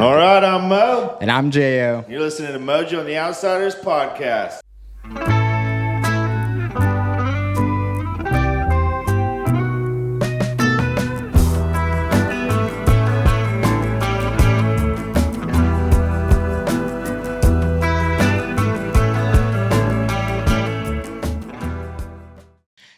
All right, I'm Mo. And I'm J.O. You're listening to Mojo and the Outsiders podcast.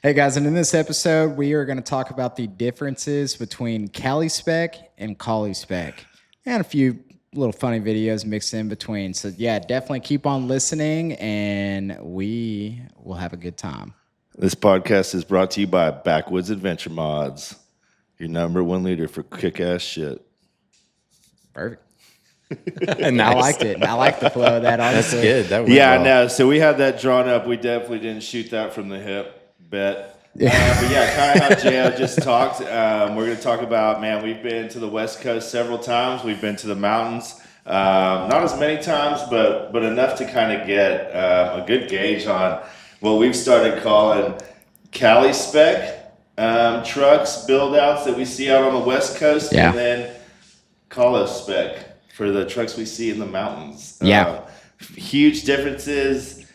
Hey guys, and in this episode, we are going to talk about the differences between Cali Spec and Colo Spec, and a few little funny videos mixed in between. So yeah, definitely keep on listening, and we will have a good time. This podcast is brought to you by Backwoods Adventure Mods, your number one leader for kick-ass shit. Perfect. And I liked it. I like the flow of that. Honestly. That's good. That was Yeah, well. no. So we had that drawn up. We definitely didn't shoot that from the hip. Bet. But yeah, kind of how J.O. just talked. We're going to talk about, man, we've been to the West Coast several times. We've been to the mountains. Not as many times, but enough to kind of get a good gauge on what we've started calling Cali Spec trucks, build-outs that we see out on the West Coast, and then Colo Spec for the trucks we see in the mountains. Huge differences.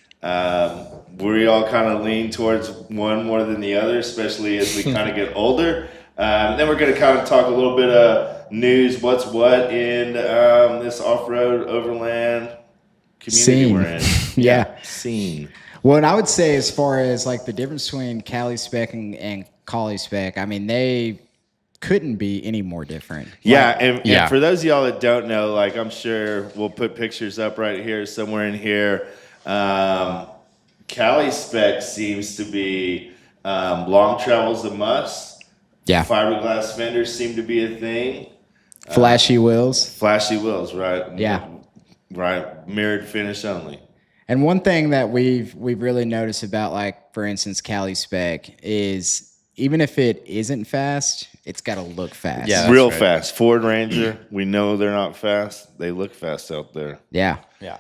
We all kind of lean towards one more than the other, especially as we kind of get older. Then we're going to kind of talk a little bit of news, what's what in this off-road overland community we're in. Scene. Well, and I would say as far as like the difference between Cali Spec and Colo Spec, I mean, they couldn't be any more different. And for those of y'all that don't know, like I'm sure we'll put pictures up right here, somewhere in here. Cali Spec seems to be long travel's a must. Yeah. Fiberglass fenders seem to be a thing. Flashy wheels. Flashy wheels, right? Yeah. Right. Mirrored finish only. And one thing that we've really noticed about, like, for instance, Cali Spec is even if it isn't fast, it's got to look fast. Yeah, Real right. fast. Ford Ranger, we know they're not fast. They look fast out there. Yeah. Yeah.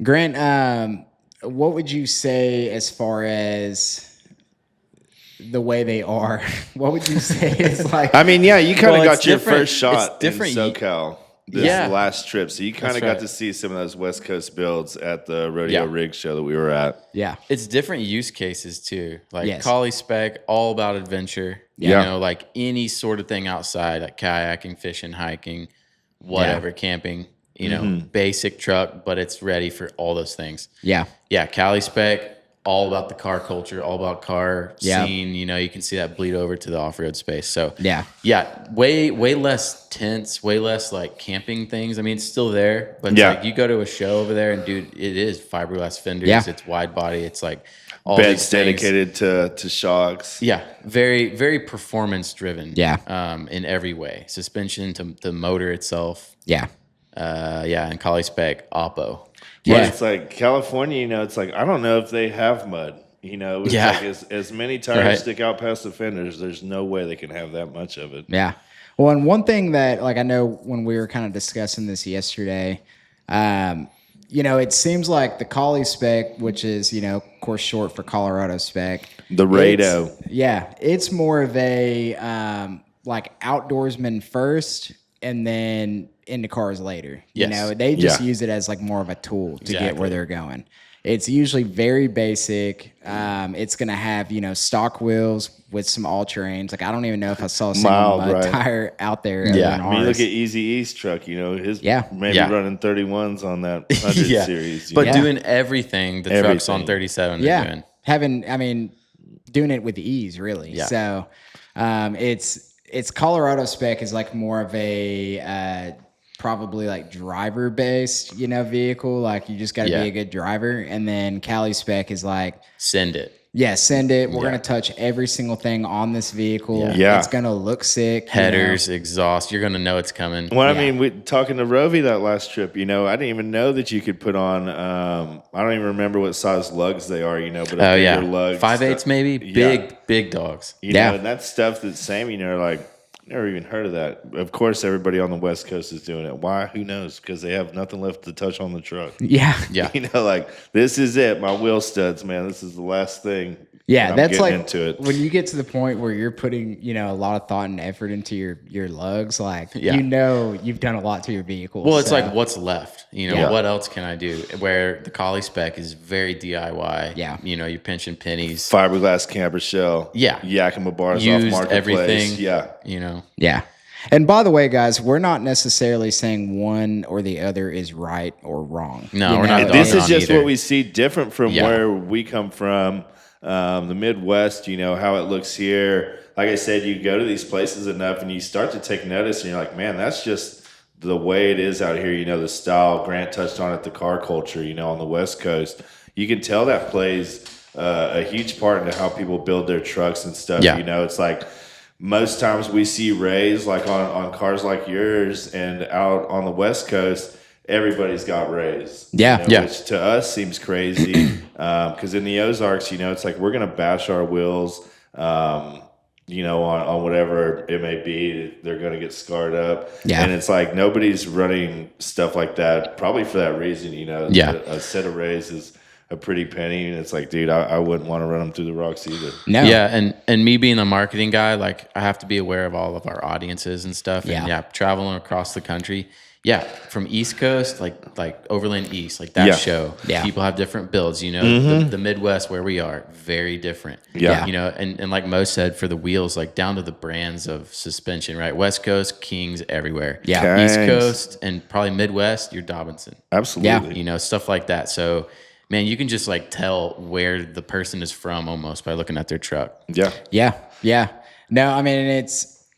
Grant, what would you say as far as the way they are? What would you say is like? I mean, yeah, you kind of got your different. first shot It's different. in SoCal this last trip. So you kind of got to see some of those West Coast builds at the Rodeo Rig show that we were at. Yeah. It's different use cases too. Like Yes. Cali Spec, all about adventure. You know, like any sort of thing outside, like kayaking, fishing, hiking, whatever, camping. You know, basic truck, but it's ready for all those things. Yeah. Yeah, Cali Spec, all about the car culture, all about car scene. You know, you can see that bleed over to the off-road space. So Yeah. way less tents, way less like camping things. I mean, it's still there, but it's like you go to a show over there, and dude, it is fiberglass fenders. Yeah. It's wide body. It's like all Beds these things. dedicated to shocks. Yeah, very very performance driven. Yeah. In every way, suspension to the motor itself. Yeah. And Cali Spec Oppo. But it's like California, you know, it's like, I don't know if they have mud. You know, it's like as many tires stick out past the fenders, there's no way they can have that much of it. Yeah. Well, and one thing that, like, I know when we were kind of discussing this yesterday, you know, it seems like the Cali Spec, which is, you know, of course, short for Colorado Spec. The Rado. It's more of a, like, outdoorsman first and then into cars later. You know, they just use it as like more of a tool to get where they're going. It's usually very basic. It's going to have, you know, stock wheels with some all-terrains. Like, I don't even know if I saw a single mud tire out there. I mean, look at Easy E's truck, you know, his maybe running 31s on that 100 series. But doing everything the trucks on 37 are doing. Doing it with ease, really. Yeah. So it's Colorado Spec is like more of a probably like driver based, you know, vehicle. Like you just got to be a good driver. And then Cali Spec is like send it. Yeah, send it. We're gonna touch every single thing on this vehicle. It's gonna look sick. Headers, exhaust. You're gonna know it's coming. Well, I mean, we talking to Rovi that last trip. You know, I didn't even know that you could put on. I don't even remember what size lugs they are. You know, but bigger lugs, 5/8 maybe. Big dogs. You know, and that stuff that Sam, you know, like. Never even heard of that. Of course, everybody on the West Coast is doing it. Why? Who knows? Because they have nothing left to touch on the truck. Yeah. You know, like, this is it. My wheel studs, man. This is the last thing. Yeah, that's like into it. When you get to the point where you're putting, a lot of thought and effort into your lugs, like Yeah. you've done a lot to your vehicle. Well, it's like what's left. Yeah. What else can I do? Where the Cali Spec is very DIY. Yeah. You're pinching pennies. Fiberglass camper shell. Yeah. Yakima bars Used off marketplace. everything. Yeah. Yeah. And by the way, guys, we're not necessarily saying one or the other is right or wrong. No, we're not. This is on just either. what we see different from where we come from. The Midwest, how it looks here. Like I said, you go to these places enough and you start to take notice and you're like, man, that's just the way it is out here. The style Grant touched on it, the car culture, on the West Coast. You can tell that plays a huge part into how people build their trucks and stuff. Yeah. It's like most times we see rays like on cars like yours, and out on the West Coast, everybo's got rays. Yeah. Which to us seems crazy because in the Ozarks, it's like we're going to bash our wheels, on whatever it may be. They're going to get scarred up. Yeah. And it's like nobody's running stuff like that, probably for that reason. A set of rays is a pretty penny, and it's like, dude, I wouldn't want to run them through the rocks either. No. Yeah, and me being a marketing guy, like I have to be aware of all of our audiences and stuff. Yeah. And traveling across the country. Yeah, from East Coast, like Overland East, like that show. Yeah. People have different builds, the Midwest where we are, very different. Yeah. And like Mo said, for the wheels, like down to the brands of suspension, right? West Coast, Kings everywhere. Yeah. Kings. East Coast and probably Midwest, you're Dobinson. Absolutely. Stuff like that. So, man, you can just like tell where the person is from almost by looking at their truck. Yeah. Yeah. No, I mean,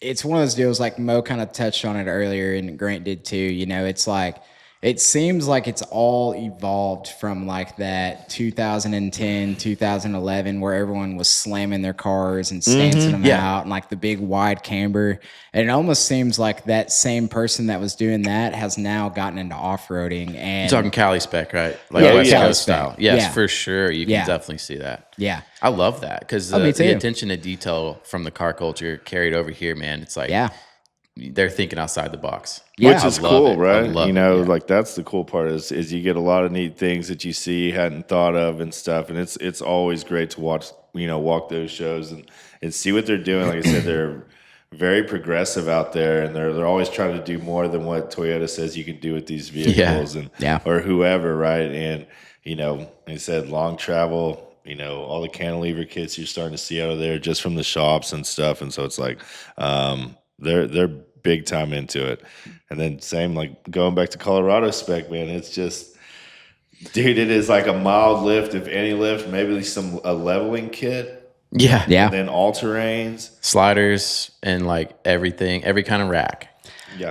it's one of those deals like Mo kind of touched on it earlier and Grant did too. It's like, it seems like it's all evolved from like that 2010, 2011, where everyone was slamming their cars and stancing them out and like the big wide camber. And it almost seems like that same person that was doing that has now gotten into off-roading. And You're talking Cali Spec, right? Like West Coast style. Yes, for sure. You can definitely see that. Yeah. I love that because me the too. attention to detail from the car culture carried over here, man. It's like they're thinking outside the box. Yeah, which is I love cool, it. right? I love it, like that's the cool part is you get a lot of neat things that you see you hadn't thought of and stuff, and it's always great to watch, walk those shows and see what they're doing. Like I said, they're very progressive out there, and they're always trying to do more than what Toyota says you can do with these vehicles or whoever, right? And like I said, long travel. All the cantilever kits you're starting to see out of there just from the shops and stuff. And so it's like, they're big time into it. And then same, like going back to Colorado Spec, man, it's just, dude, it is like a mild lift, if any lift, maybe a leveling kit. Yeah. And then all-terrains. Sliders and like everything, every kind of rack.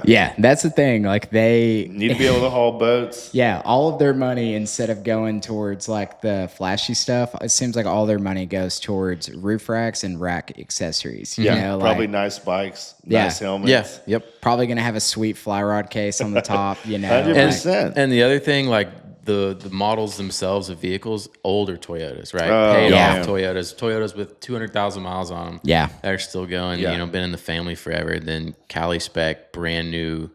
Yeah, that's the thing. Like they need to be able to haul boats. Yeah, all of their money, instead of going towards like the flashy stuff, it seems like all their money goes towards roof racks and rack accessories. Yeah, probably nice bikes, nice helmets. Yeah, yep. Probably gonna have a sweet fly rod case on the top. 100%. And the other thing, like the models themselves of vehicles, older Toyotas, right? Paid off Toyotas with 200,000 miles on them. Yeah, they're still going. Been in the family forever. Then Cali Spec, brand new.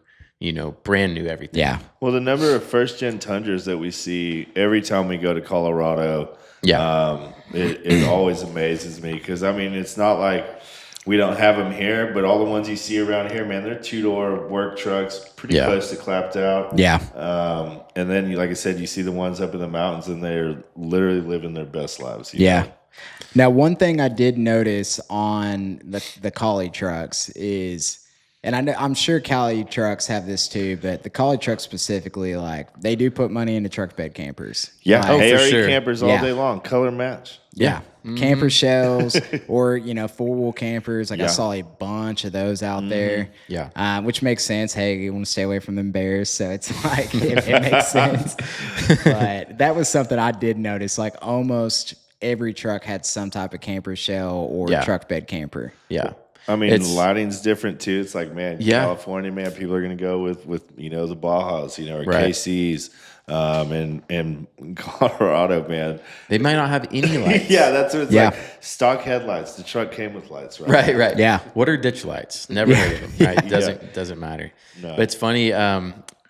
Brand new everything. Yeah. Well, the number of first gen Tundras that we see every time we go to Colorado, it always amazes me because it's not like we don't have them here, but all the ones you see around here, man, they're 2-door work trucks, pretty close to clapped out. Yeah. And then, like I said, you see the ones up in the mountains, and they're literally living their best lives. You know? Now, one thing I did notice on the Cali trucks is, and I'm sure Cali trucks have this too, but the Cali trucks specifically, like they do put money into truck bed campers. Yeah, like, for sure. Campers all day long, color match. Yeah. Camper shells or, 4-wheel campers. Like I saw a bunch of those out there. Yeah. Which makes sense. Hey, you want to stay away from them bears. So it's like, it makes sense. But that was something I did notice. Like almost every truck had some type of camper shell or truck bed camper. Yeah. Lighting's different too. It's like, man, California, man, people are going to go with the Bajas, or KCs. And Colorado, man, they might not have any lights. That's what it's like. Stock headlights. The truck came with lights, right? Right. Yeah. What are ditch lights? Never heard of them. Right? Doesn't matter. No. But it's funny.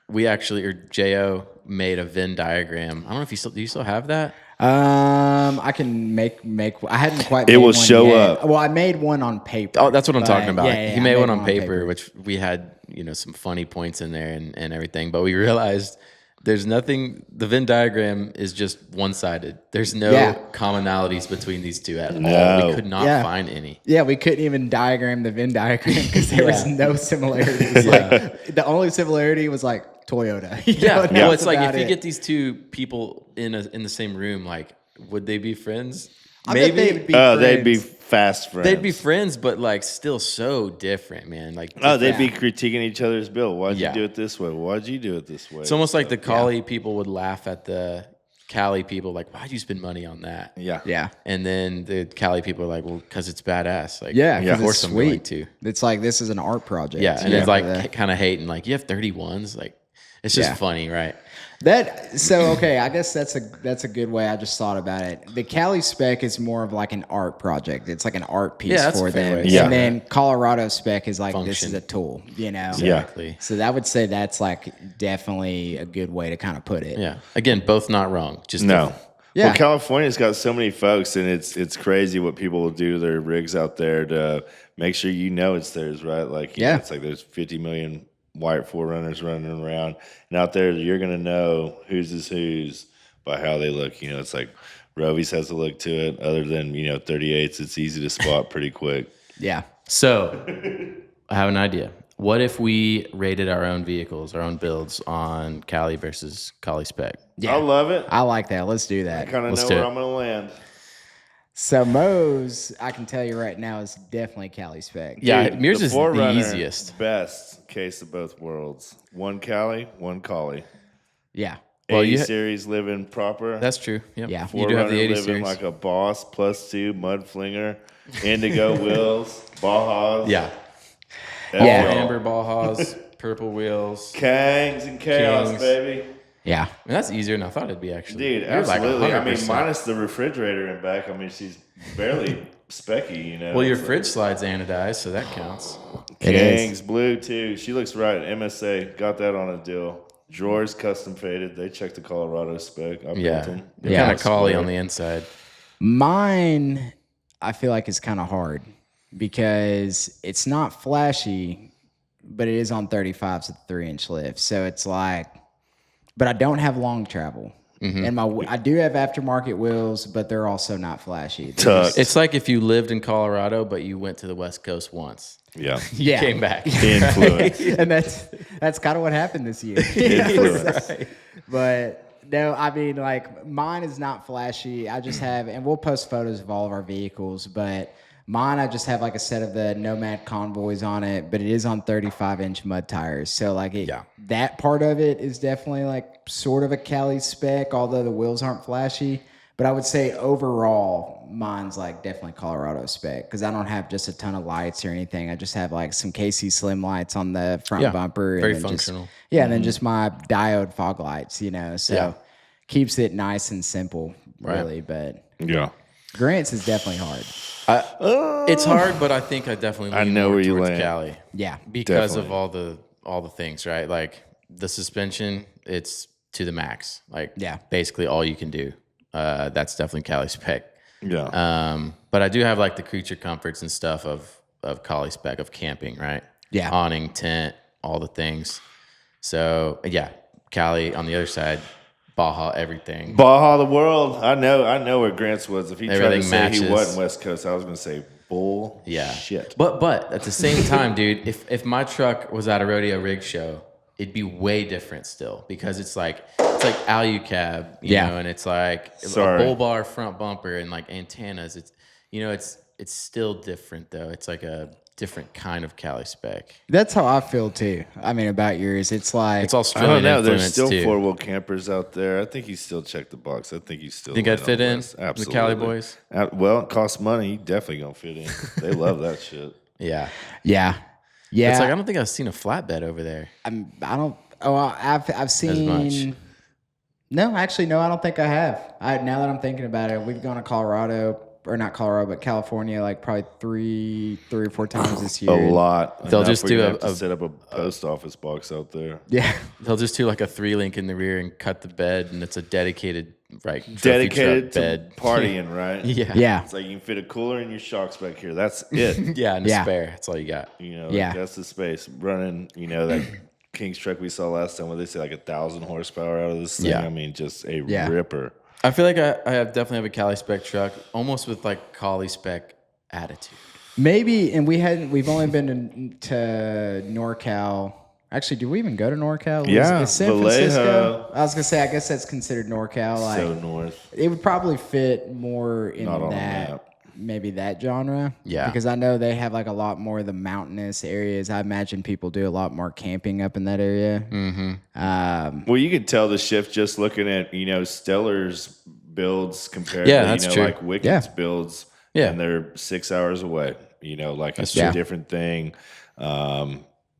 We actually, Jo made a Venn diagram. I don't know if do you still have that? I can make. I hadn't quite. It made will one show yet. up. Well, I made one on paper. Oh, that's what I'm talking about. Yeah, He made one on paper, which we had, some funny points in there and everything. But we realized there's nothing. The Venn diagram is just one-sided. There's no commonalities between these two at all. We could not find any. Yeah, we couldn't even diagram the Venn diagram because there was no similarities. Like the only similarity was like Toyota. Well, it's like if you get these two people in the same room, like, would they be friends? Maybe they'd be fast friends. They'd be friends, but like still so different, man. Like, they'd be critiquing each other's build. Why'd you do it this way? Why'd you do it this way? It's almost like the Cali people would laugh at the Cali people, like, why'd you spend money on that? Yeah. And then the Cali people are like, well, because it's badass. Like, of course, it's sweet too. It's like this is an art project. Yeah, and it's like kind of hating, like, you have 31s, like. It's just funny, right? Okay, I guess that's a good way. I just thought about it. The Cali Spec is more of like an art project. It's like an art piece for them. And then Colorado Spec is like this is a tool, Exactly. So I would say that's like definitely a good way to kind of put it. Yeah. Again, both not wrong. Just no. different. Yeah. Well, California's got so many folks, and it's crazy what people will do to their rigs out there to make sure it's theirs, right? Like, it's like there's 50 million white Forerunners running around, and out there you're gonna know whose is whose by how they look. It's like Rovies has a look to it. Other than 38s, it's easy to spot pretty quick. Yeah. So I have an idea. What if we rated our own vehicles, our own builds on Cali versus Cali Spec? Yeah. I love it. I like that. Let's do that. I kind of know where I'm gonna land. So Moe's, I can tell you right now, is definitely Cali Spec. Yeah, Dude, yours is the easiest. Best case of both worlds. One Cali, one Collie. Yeah. Well, 80 series living proper. That's true. Yep. Yeah. You do have the 80 living series. like a boss, +2, mud flinger, indigo wheels, Bajas. Yeah. Amber Bajas, purple wheels. Kangs and chaos, Kings. baby. Yeah. I mean, that's easier than I thought it'd be, actually. Dude, absolutely. Like minus the refrigerator in back. She's barely specky, Well, your fridge slide's anodized, so that counts. Kings, blue, too. She looks right. MSA, got that on a deal. Drawers custom faded. They checked the Colorado Spec. I built them. They're kind of Collie on the inside. Mine, I feel like is kind of hard because it's not flashy, but it is on 35s with 3-inch lift. So it's like, but I don't have long travel. And I do have aftermarket wheels, but they're also not flashy. It's like if you lived in Colorado, but you went to the West Coast once. Yeah. Yeah. Came back. Influence. And that's kind of what happened this year. Influence. But no, I mean, like, mine is not flashy. I just have, and we'll post photos of all of our vehicles, but mine, I just have like a set of the Nomad Convoys on it, but it is on 35-inch mud tires. So like that part of it is definitely like sort of a Cali Spec, although the wheels aren't flashy. But I would say overall, mine's like definitely Colorado Spec because I don't have just a ton of lights or anything. I just have like some KC Slim lights on the front bumper. Very and functional. And then just my diode fog lights, so keeps it nice and simple, really. But Grant's is definitely hard. It's hard, but I think I definitely lean know more where you towards land. Cali. Yeah. Because of all the things, right? Like the suspension, it's to the max. Like basically all you can do. That's definitely Cali Spec. Yeah. But I do have like the creature comforts and stuff of Cali Spec of camping, right? Yeah. Awning, tent, all the things. So Cali on the other side, Baja, everything. Baja the world. I know where Grant's was. If he tried Everything to say matches. he wasn't West Coast, I was going to say bull. Shit. But at the same time, dude, if my truck was at a rodeo rig show, it'd be way different still because it's like alu-cab, you know, and it's like a bull bar front bumper and like antennas. It's it's still different though. It's like a different kind of Cali Spec. That's how I feel too. I mean, about yours, it's like it's Australian influence. There's still too. 4-wheel campers out there. I think you still check the box. I think you still think I'd fit in. Absolutely. The Cali boys. Well, it costs money. You definitely gonna fit in. They love that shit. Yeah. It's like I don't think I've seen a flatbed over there. I've seen. As much. No, actually, no. I don't think I have. Now that I'm thinking about it, we've gone to Colorado or not Colorado, but California, like probably three or four times this year. A lot. They'll just do have to set up a post office box out there. Yeah. They'll just do like a 3-link in the rear and cut the bed, and it's a dedicated dedicated to bed partying, right? Yeah. It's like you can fit a cooler in your shocks back here. That's it. Yeah, and a spare. That's all you got. That's the space. Running, that King's truck we saw last time, where they say like 1,000 horsepower out of this thing. Yeah. I mean, just a ripper. I feel like I definitely have a Cali Spec truck, almost with like Cali Spec attitude. Maybe, and we've only been to NorCal. Actually, did we even go to NorCal? Yeah, is San Vallejo. Francisco. I was gonna say, I guess that's considered NorCal. Like, So north. it would probably fit more in Not on the that, map. maybe that genre. Yeah, because I know they have like a lot more of the mountainous areas. I imagine people do a lot more camping up in that area. Mm-hmm. Well, you could tell the shift just looking at Stellar's builds compared that's to true. like Wicked's builds. Yeah, and they're 6 hours away. Like it's a different thing.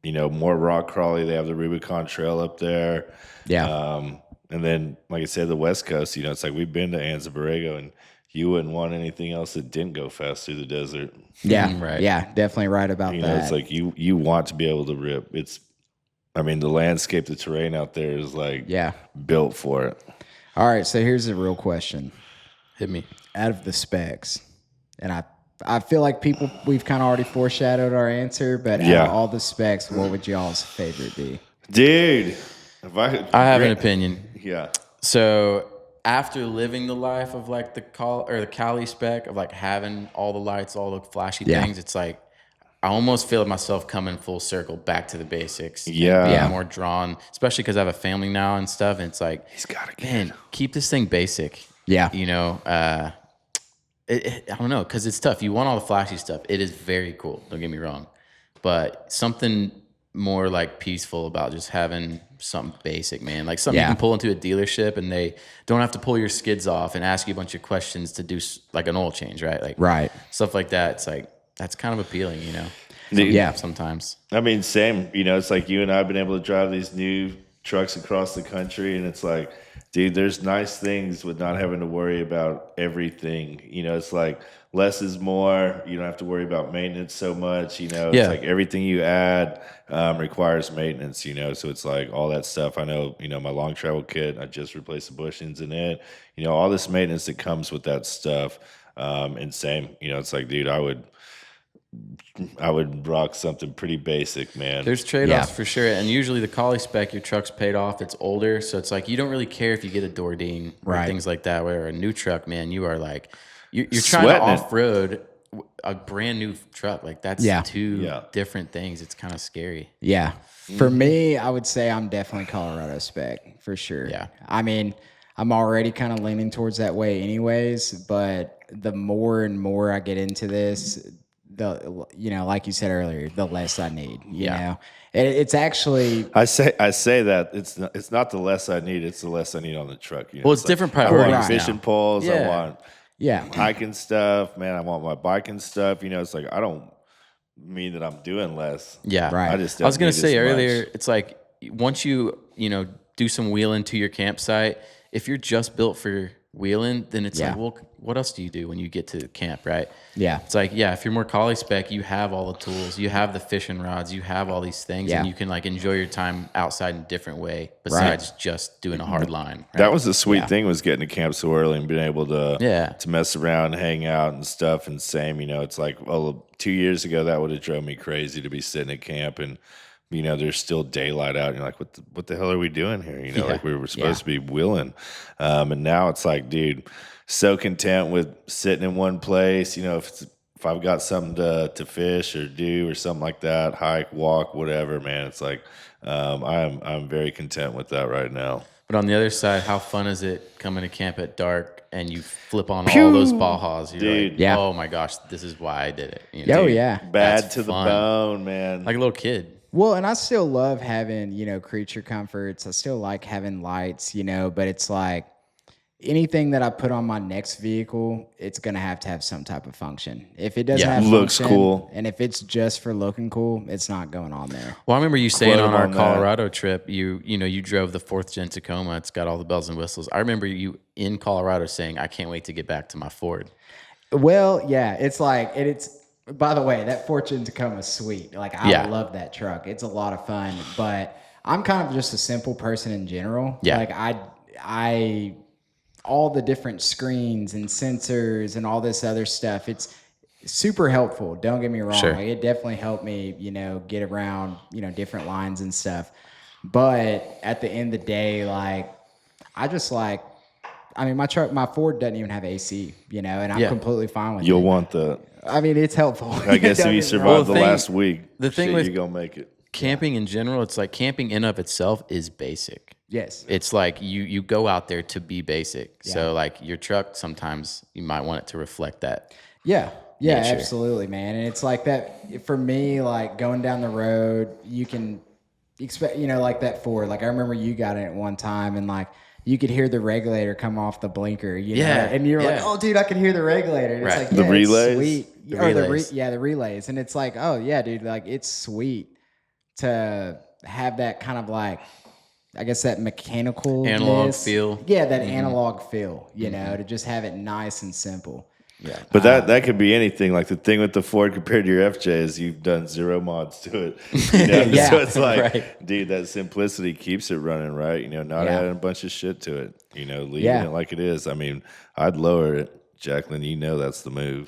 More rock crawly. They have the Rubicon Trail up there. Yeah. And then, like I said, the West Coast, it's like we've been to Anza Borrego, and you wouldn't want anything else that didn't go fast through the desert. Yeah. Right. Yeah. Definitely right about that. It's like you want to be able to rip. The landscape, the terrain out there is like built for it. All right. So here's the real question. Hit me. Out of the specs, and I feel like we've kind of already foreshadowed our answer, but out of all the specs, what would y'all's favorite be? Dude, I have an opinion. Yeah. So after living the life of like the Cali Spec of like having all the lights, all the flashy things, it's like I almost feel myself coming full circle back to the basics. Yeah. More drawn, especially because I have a family now and stuff. And it's like, he's got to keep this thing basic. Yeah. I don't know, because it's tough. You want all the flashy stuff. It is very cool. Don't get me wrong. But something more like peaceful about just having something basic, man. Like something you can pull into a dealership and they don't have to pull your skids off and ask you a bunch of questions to do like an oil change, right? Like stuff like that. It's like, that's kind of appealing, sometimes. Same. It's like you and I have been able to drive these new trucks across the country, and it's like, dude, there's nice things with not having to worry about everything. It's like less is more. You don't have to worry about maintenance so much. It's like everything you add requires maintenance, So it's like all that stuff. I know, my long travel kit, I just replaced the bushings in it. All this maintenance that comes with that stuff. And same, it's like, dude, I would rock something pretty basic, man. There's trade-offs for sure. And usually the Cali Spec, your truck's paid off, it's older. So it's like you don't really care if you get a Dordine or things like that. Where a new truck, man, you are like, you're trying to off-road a brand new truck. Like that's two different things. It's kind of scary. Yeah. For me, I would say I'm definitely Colorado Spec for sure. Yeah. I'm already kind of leaning towards that way anyways, but the more and more I get into this, like you said earlier, the less I need, you know, it's actually, I say that it's not the less I need, it's the less I need on the truck. Well, it's different priorities. I want fishing poles. Yeah. I want hiking stuff, man. I want my biking stuff. It's like, I don't mean that I'm doing less. Yeah. Right. I just I was going to say earlier, much. it's like once you do some wheeling to your campsite, if you're just built for wheeling, then it's like, well, what else do you do when you get to camp, right? Yeah. It's like, if you're more Cali Spec, you have all the tools, you have the fishing rods, you have all these things, and you can like enjoy your time outside in a different way besides just doing a hard line. Right? That was the sweet thing, was getting to camp so early and being able to mess around, hang out and stuff. And same, it's like, 2 years ago, that would have drove me crazy to be sitting at camp and there's still daylight out. And you're like, what the hell are we doing here? Like we were supposed to be wheeling. And now it's like, dude, so content with sitting in one place. If I've got something to fish or do or something like that, hike, walk, whatever, man, it's like, I'm very content with that right now. But on the other side, how fun is it coming to camp at dark and you flip on all those Bajas? You're like, oh my gosh, this is why I did it. Bad to the bone, man. Like a little kid. Well, and I still love having, creature comforts. I still like having lights, but it's like anything that I put on my next vehicle, it's going to have some type of function. If it doesn't have looks function, cool, and if it's just for looking cool, it's not going on there. Well, I remember you saying on our Colorado trip, you drove the 4th gen Tacoma. It's got all the bells and whistles. I remember you in Colorado saying, I can't wait to get back to my Ford. Well, yeah, it's like it's. By the way, that Fortune Tacoma is sweet. Like I love that truck. It's a lot of fun. But I'm kind of just a simple person in general. Yeah. Like I all the different screens and sensors and all this other stuff. It's super helpful. Don't get me wrong. Sure. Like, it definitely helped me, get around, different lines and stuff. But at the end of the day, like, my Ford doesn't even have AC, and I'm completely fine with it. You'll want that. I mean, it's helpful. I guess if you survive the last week, the thing with you're going to make it. Camping in general, it's like camping in of itself is basic. Yes. It's like you go out there to be basic. Yeah. So like your truck, sometimes you might want it to reflect that. Yeah. Yeah, nature. Absolutely, man. And it's like that for me, like going down the road, you can expect, like that Ford. Like I remember you got in it one time and like you could hear the regulator come off the blinker, know? And you're like, oh, dude, I can hear the regulator. And it's like, the relays? Sweet. The relays. The relays. And it's like, oh, yeah, dude, like it's sweet to have that kind of like, I guess that mechanical analog feel. Yeah, that analog feel, to just have it nice and simple. Yeah. But that could be anything. Like the thing with the Ford compared to your FJ is you've done 0 mods to it. Yeah. So it's like, dude, that simplicity keeps it running, right? Not adding a bunch of shit to it. Leaving it like it is. I mean, I'd lower it. Jacqueline, that's the move.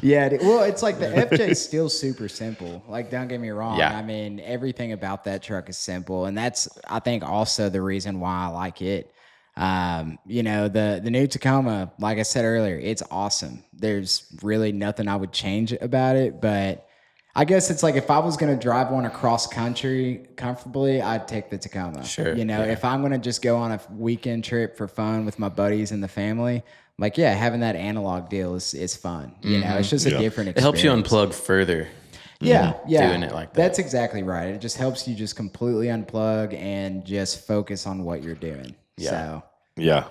Yeah. Well, it's like the FJ is still super simple. Like, don't get me wrong. Yeah. I mean, everything about that truck is simple. And that's, I think, also the reason why I like it. The new Tacoma, like I said earlier, it's awesome. There's really nothing I would change about it, but I guess it's like if I was going to drive one across country comfortably, I'd take the Tacoma. Sure. If I'm going to just go on a weekend trip for fun with my buddies and the family, like, having that analog deal is fun. It's just a different experience. It helps you unplug further. Yeah. Doing it like that. That's exactly right. It just helps you just completely unplug and just focus on what you're doing. Yeah. So. Yeah.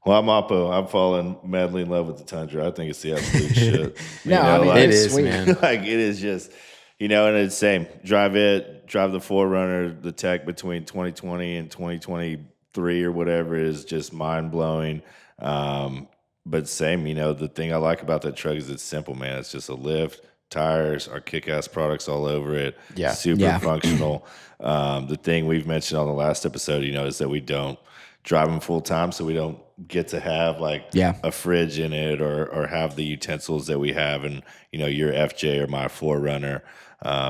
Well, I'm falling madly in love with the Tundra. I think it's the absolute shit. It is, sweet. Man. Like it is just, and it's the same. Drive the 4Runner, the tech between 2020 and 2023 or whatever is just mind blowing. But same, the thing I like about that truck is it's simple, man. It's just a lift, tires, our kick-ass products all over it. Yeah. Super functional. The thing we've mentioned on the last episode, is that we don't drive them full time, so we don't get to have like a fridge in it or have the utensils that we have in your FJ or my 4Runner.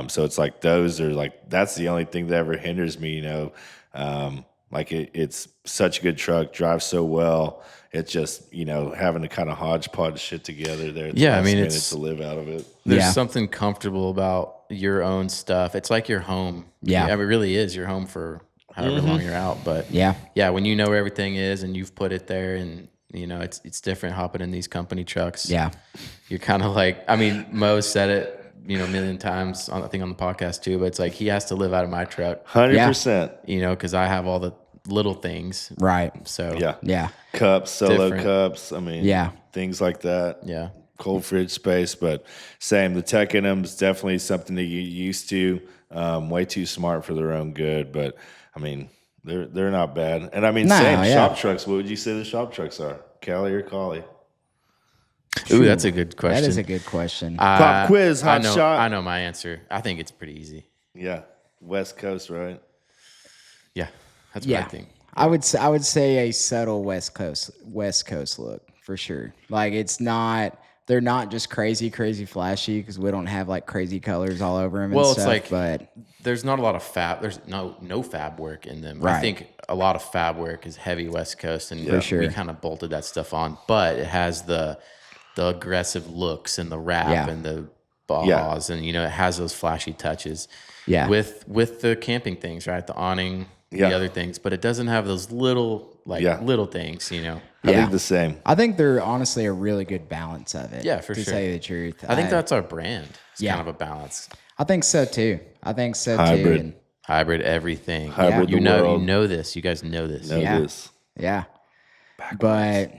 So it's like those are like that's the only thing that ever hinders me. Like it's such a good truck, drives so well. It's just having to kind of hodgepodge shit together there. It's to live out of it. There's something comfortable about your own stuff. It's like your home. Yeah, it really is your home for however long you're out. But when you know where everything is and you've put it there and it's different hopping in these company trucks. Yeah. You're kind of like, Mo said it, a million times I think on the podcast too, but it's like he has to live out of my truck. 100%. Cause I have all the little things. Right. So yeah. Cups, solo different. Cups. Things like that. Yeah. Cold fridge space, but same. The tech in them is definitely something that you used to. Way too smart for their own good, but they're not bad. And shop trucks. What would you say the shop trucks are? Cali or Cali? Ooh, that's a good question. That is a good question. Pop quiz, hot shot. I know my answer. I think it's pretty easy. Yeah, West Coast, right? Yeah, that's what I think. I would say a subtle West Coast look for sure. Like they're not just crazy flashy because we don't have like crazy colors all over them. Well, and stuff, it's like, but there's not a lot of fab. There's no fab work in them. Right. I think a lot of fab work is heavy West Coast, and for sure. we kind of bolted that stuff on. But it has the aggressive looks and the wrap and the Bajas, and it has those flashy touches. Yeah. With the camping things, right? The awning, the other things, but it doesn't have those little things, I think the same. I think they're honestly a really good balance of it. Yeah, for sure. To tell you the truth. I think that's our brand. It's kind of a balance. I think so too. Hybrid. Hybrid everything. Hybrid you know this. You guys know this. Yeah. But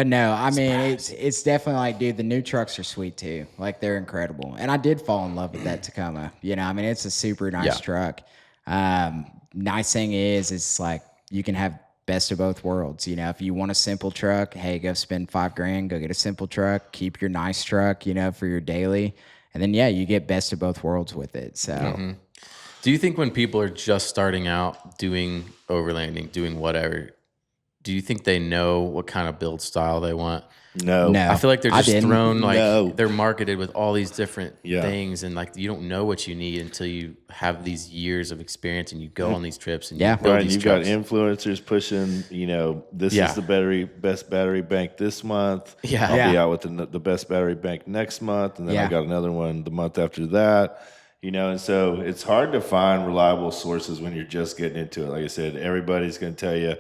no, it's definitely like, dude, the new trucks are sweet too. Like they're incredible. And I did fall in love with that Tacoma. it's a super nice truck. Nice thing is it's like you can have best of both worlds. You know, if you want a simple truck, hey, go spend $5,000, go get a simple truck, keep your nice truck, you know, for your daily. And then, yeah, you get best of both worlds with it. So, do you think when people are just starting out doing overlanding, doing whatever, do you think they know what kind of build style they want? No. I feel like they're just thrown, like they're marketed with all these different things, and like you don't know what you need until you have these years of experience and you go on these trips and you build these you've trucks. got influencers pushing, you know, this is the best battery bank this month. I'll be out with the best battery bank next month, and then I got another one the month after that. You know, and so it's hard to find reliable sources when you're just getting into it. Like I said, everybody's going to tell you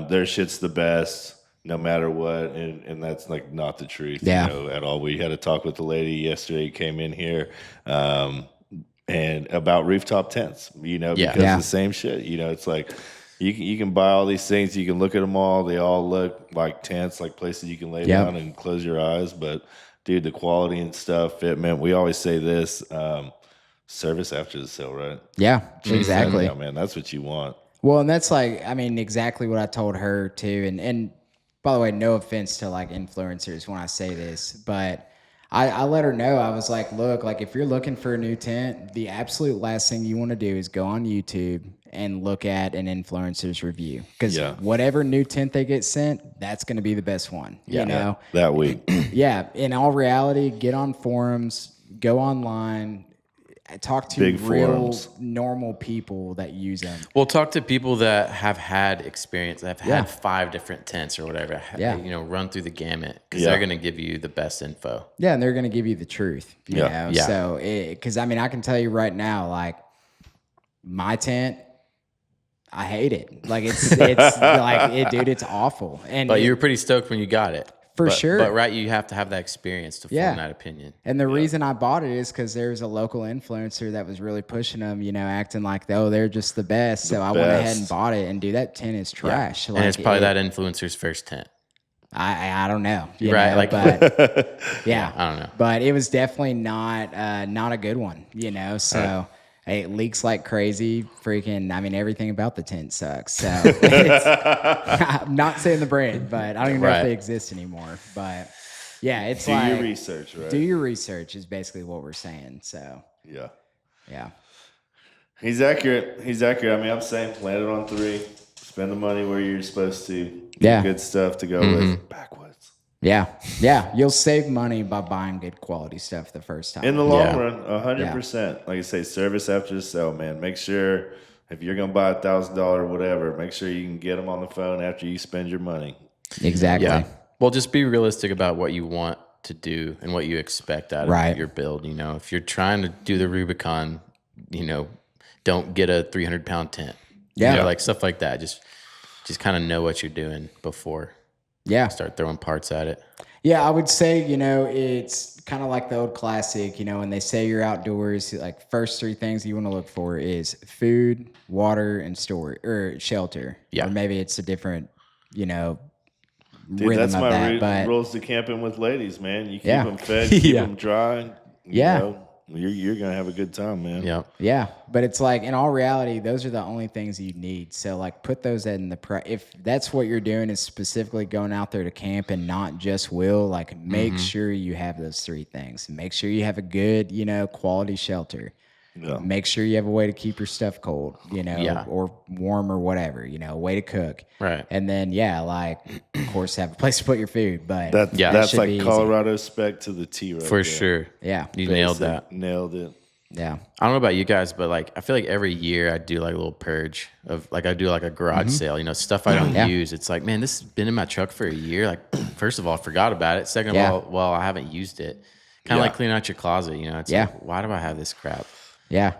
their shit's the best no matter what, and that's like not the truth, you know, at all. We had a talk with the lady yesterday, came in here, and about rooftop tents, you know, because the same shit, you know, it's like you can buy all these things, you can look at them all, they all look like tents, like places you can lay down and close your eyes, but dude, the quality and stuff, fitment, we always say this, service after the sale, right? Yeah, exactly. Yeah, man, that's what you want. Well, and that's like, I mean, exactly what I told her too. And by the way, no offense to like influencers when I say this, but I let her know, I was like, look, like if you're looking for a new tent, the absolute last thing you want to do is go on YouTube and look at an influencer's review. Because whatever new tent they get sent, that's going to be the best one, you know? That week. In all reality, get on forums, go online, talk to big real forums. Normal people that use them. Well, talk to people that have had experience, that have had 5 different tents or whatever. You know, run through the gamut because they're going to give you the best info. Yeah, and they're going to give you the truth. You know, so because I mean, I can tell you right now, like my tent, I hate it. Like it's like dude, it's awful. But you were pretty stoked when you got it. For sure. But you have to have that experience to form that opinion. And the reason I bought it is because there was a local influencer that was really pushing them, you know, acting like, oh, they're just the best. So I went ahead and bought it. And dude, that tent is trash. Like, and it's probably that influencer's first tent. I don't know. You right. know, like, but I don't know. But it was definitely not a good one, you know, so. It leaks like crazy. Freaking, I mean, everything about the tent sucks. So I'm not saying the brand, but I don't even know if they exist anymore. But yeah, it's do your research, right? Do your research is basically what we're saying. So yeah. He's accurate. I mean, I'm saying plan it on 3. Spend the money where you're supposed to. Get good stuff to go with. Backwards. Yeah. You'll save money by buying good quality stuff the first time. In the long run, 100%. Like I say, service after the sale, man. Make sure if you're going to buy $1,000 whatever, make sure you can get them on the phone after you spend your money. Exactly. Yeah. Well, just be realistic about what you want to do and what you expect out of your build. You know, if you're trying to do the Rubicon, you know, don't get a 300-pound tent. Yeah. You know, like stuff like that. Just kind of know what you're doing before. Start throwing parts at it. Yeah, I would say, you know, it's kind of like the old classic, you know, when they say you're outdoors, like first 3 things you want to look for is food, water, and shelter. Yeah. Or maybe it's a different, you know, dude, rhythm that's of my that. rules to camping with ladies, man. You keep them fed, keep them dry. You know, you're going to have a good time, man. Yeah. But it's like, in all reality, those are the only things you need. So, like, put those in the if that's what you're doing is specifically going out there to camp and not just like, make sure you have those 3 things. Make sure you have a good, you know, quality shelter. Yeah. Make sure you have a way to keep your stuff cold, you know, or warm or whatever, you know, a way to cook. Right. And then, like, of course, have a place to put your food. But that's like Colorado Spec to the T right For sure. Yeah. You nailed that. Nailed it. Yeah. I don't know about you guys, but like, I feel like every year I do like a little purge of like, I do like a garage sale, you know, stuff I don't use. It's like, man, this has been in my truck for a year. Like, first of all, I forgot about it. Second of all, well, I haven't used it. Kind of like cleaning out your closet, you know, it's like, why do I have this crap? Yeah.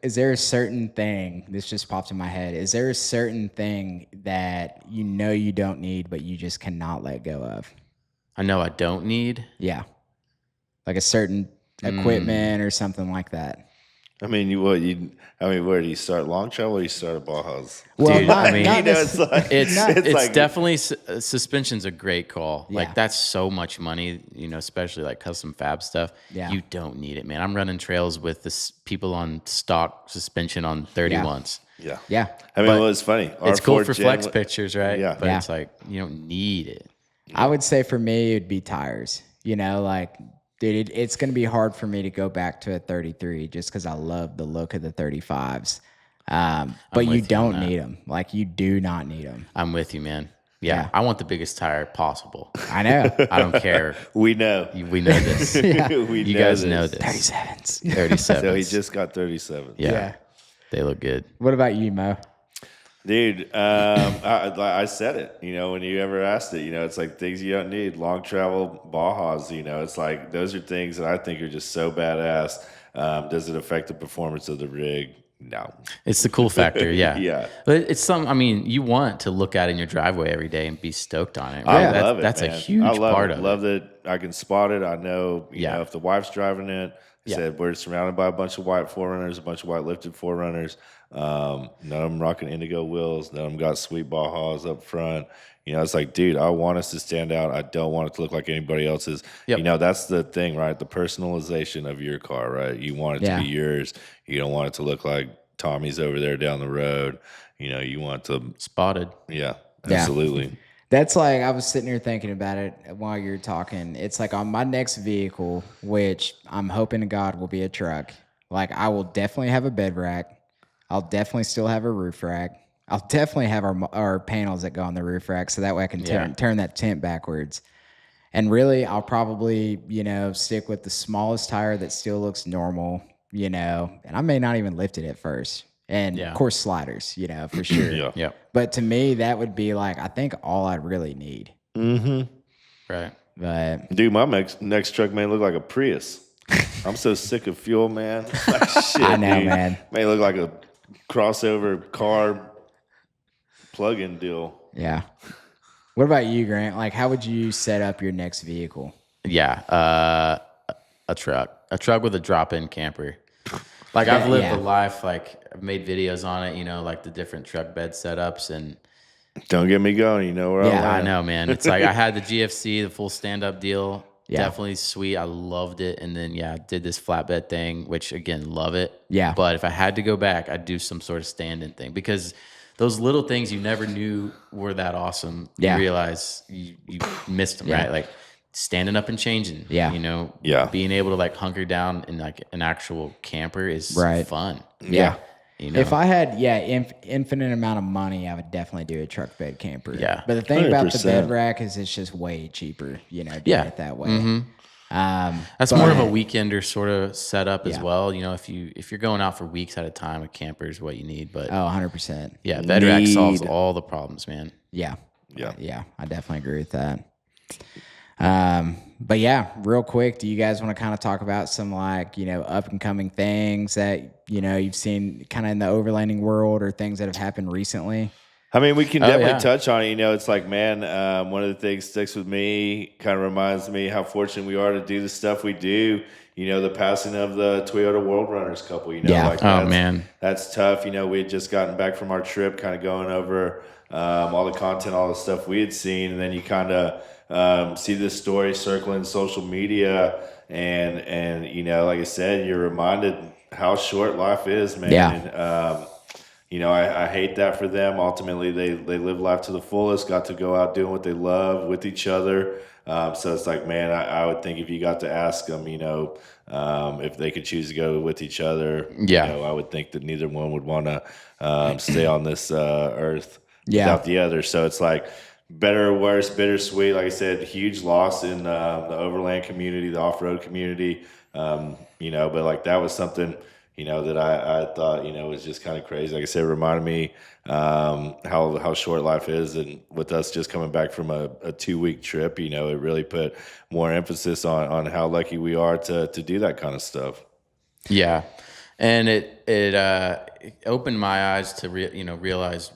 Is there a certain thing, this just popped in my head, is there a certain thing that you know you don't need, but you just cannot let go of? I know I don't need? Yeah. Like a certain equipment or something like that. I mean, where do you start long travel or you start at Bajas? Well, dude, I mean, it's definitely suspension's a great call. Yeah. Like that's so much money, you know, especially like custom fab stuff. Yeah. You don't need it, man. I'm running trails with people on stock suspension on 31s. Yeah. Yeah. I mean, well, it's funny. It's cool R4 for Gen flex pictures, right? Yeah. But it's like, you don't need it. I would say for me, it'd be tires. You know, like, dude, it's going to be hard for me to go back to a 33 just because I love the look of the 35s. But you don't need them. Like, you do not need them. I'm with you, man. Yeah. I want the biggest tire possible. I know. I don't care. We know. We know this. You guys know this. 37s. 37. So he just got 37. Yeah. They look good. What about you, Mo? Dude, I said it, you know, when you ever asked it, you know, it's like things you don't need, long travel Bajas, you know, it's like those are things that I think are just so badass. Does it affect the performance of the rig? No. It's the cool factor, yeah. Yeah. But it's I mean, you want to look out in your driveway every day and be stoked on it. I love it, That's man. a huge part of it. Love that I can spot it. I know, you know, if the wife's driving it, said we're surrounded by a bunch of white Forerunners, a bunch of white lifted Forerunners. None of them rocking indigo wheels. None of them got sweet Bajas up front. You know, it's like, dude, I want us to stand out. I don't want it to look like anybody else's. Yep. You know, that's the thing, right? The personalization of your car, right? You want it to be yours. You don't want it to look like Tommy's over there down the road. You know, you want to spotted. Yeah, absolutely. Yeah. That's like, I was sitting here thinking about it while you were talking. It's like on my next vehicle, which I'm hoping to God will be a truck. Like, I will definitely have a bed rack. I'll definitely still have a roof rack. I'll definitely have our panels that go on the roof rack, so that way I can turn that tent backwards. And really, I'll probably, you know, stick with the smallest tire that still looks normal, you know, and I may not even lift it at first. And of course, sliders, you know, for sure. Yeah. But to me, that would be like, I think all I really need. Right. But dude, my next truck may look like a Prius. I'm so sick of fuel, man. Like, shit, I know, dude. man. May look like a crossover car plug-in deal. Yeah. What about you, Grant? Like, how would you set up your next vehicle? Yeah. A truck with a drop-in camper. Like, I've lived a life, like, I've made videos on it, you know, like the different truck bed setups. And don't get me going, you know where I know, man. It's like I had the GFC, the full stand-up deal. Definitely sweet. I loved it. And then, did this flatbed thing, which, again, love it. Yeah. But if I had to go back, I'd do some sort of stand-in thing. Because those little things you never knew were that awesome, you realize you missed them, right? Like, standing up and changing, you know, being able to like hunker down in like an actual camper is fun. Yeah. You know? If I had, infinite amount of money, I would definitely do a truck bed camper. Yeah. But the thing about the bed rack is it's just way cheaper, you know, doing it that way. Mm-hmm. That's more of a weekender sort of setup as well. You know, if you're going out for weeks at a time, a camper is what you need. But 100%. Yeah, bed rack solves all the problems, man. Yeah. I definitely agree with that. But yeah, real quick, do you guys want to kind of talk about some like, you know, up and coming things that, you know, you've seen kind of in the overlanding world or things that have happened recently? I mean, we can definitely touch on it. You know, it's like, man, one of the things sticks with me, kind of reminds me how fortunate we are to do the stuff we do. You know, the passing of the Toyota World Runners couple, you know, like man, that's tough. You know, we had just gotten back from our trip, kind of going over all the content, all the stuff we had seen. And then you kind of see this story circling social media, and you know, like I said, you're reminded how short life is, man. And, you know, I hate that for them. Ultimately, they live life to the fullest, got to go out doing what they love with each other. So it's like, man, I would think if you got to ask them, you know, if they could choose to go with each other, you know, I would think that neither one would want to stay on this earth without the other. So it's like, better or worse, bittersweet. Like I said, huge loss in the overland community, the off-road community. You know, but like that was something, you know, that I thought, you know, was just kind of crazy. Like I said, it reminded me how short life is. And with us just coming back from a 2-week trip, you know, it really put more emphasis on how lucky we are to do that kind of stuff. Yeah. And it opened my eyes to realize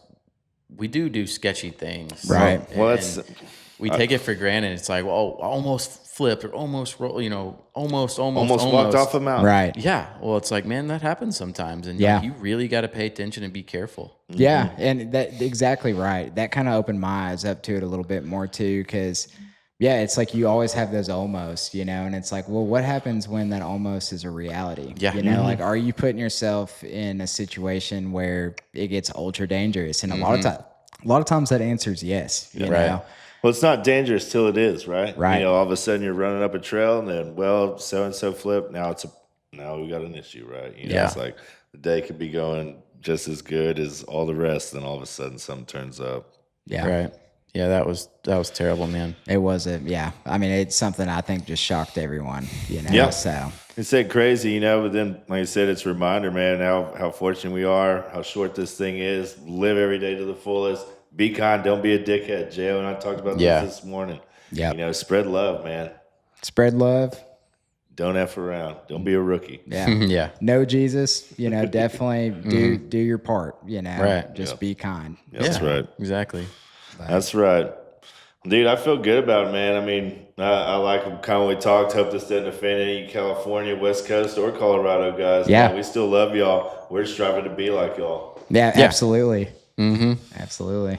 we do sketchy things, right? Well, we take it for granted. It's like, well, almost flipped or almost roll, you know, almost walked off a mountain, right? Yeah. Well, it's like, man, that happens sometimes, and you really got to pay attention and be careful. Yeah, and that exactly right. That kind of opened my eyes up to it a little bit more too, because Yeah, it's like you always have those almost, and it's like, well, what happens when that almost is a reality? Yeah. Like, are you putting yourself in a situation where it gets ultra dangerous? And a lot of times that answer is yes. You know. Well, it's not dangerous till it is, right? Right. All of a sudden you're running up a trail, and then so and so flipped. Now we got an issue, right? It's like the day could be going just as good as all the rest, then all of a sudden something turns up. Yeah. Right. Yeah, that was terrible, man. It wasn't. Yeah, I mean, it's something I think just shocked everyone. Yeah. So it's said crazy, but then, like I said, it's a reminder, man, how fortunate we are, how short this thing is. Live every day to the fullest. Be kind. Don't be a dickhead. J.O. and I talked about this morning. Yeah. Spread love, man. Spread love. Don't F around. Don't be a rookie. Yeah. Yeah. Know Jesus. Definitely do your part. Right. Just be kind. That's right. Exactly. That's right. Dude, I feel good about it, man. I mean, I like kind of we talked. Hope this doesn't offend any California, West Coast, or Colorado guys. Yeah. Man, we still love y'all. We're striving to be like y'all. Yeah, absolutely. Absolutely.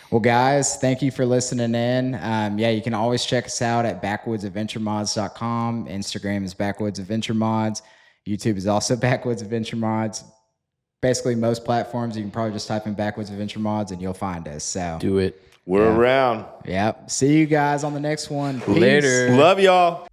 Well, guys, thank you for listening in. You can always check us out at backwoodsadventuremods.com. Instagram is backwoodsadventuremods. YouTube is also Backwoods Adventure Mods. Basically, most platforms, you can probably just type in Backwoods Adventure Mods and you'll find us. So do it. We're around. Yep. See you guys on the next one. Peace. Later. Love y'all.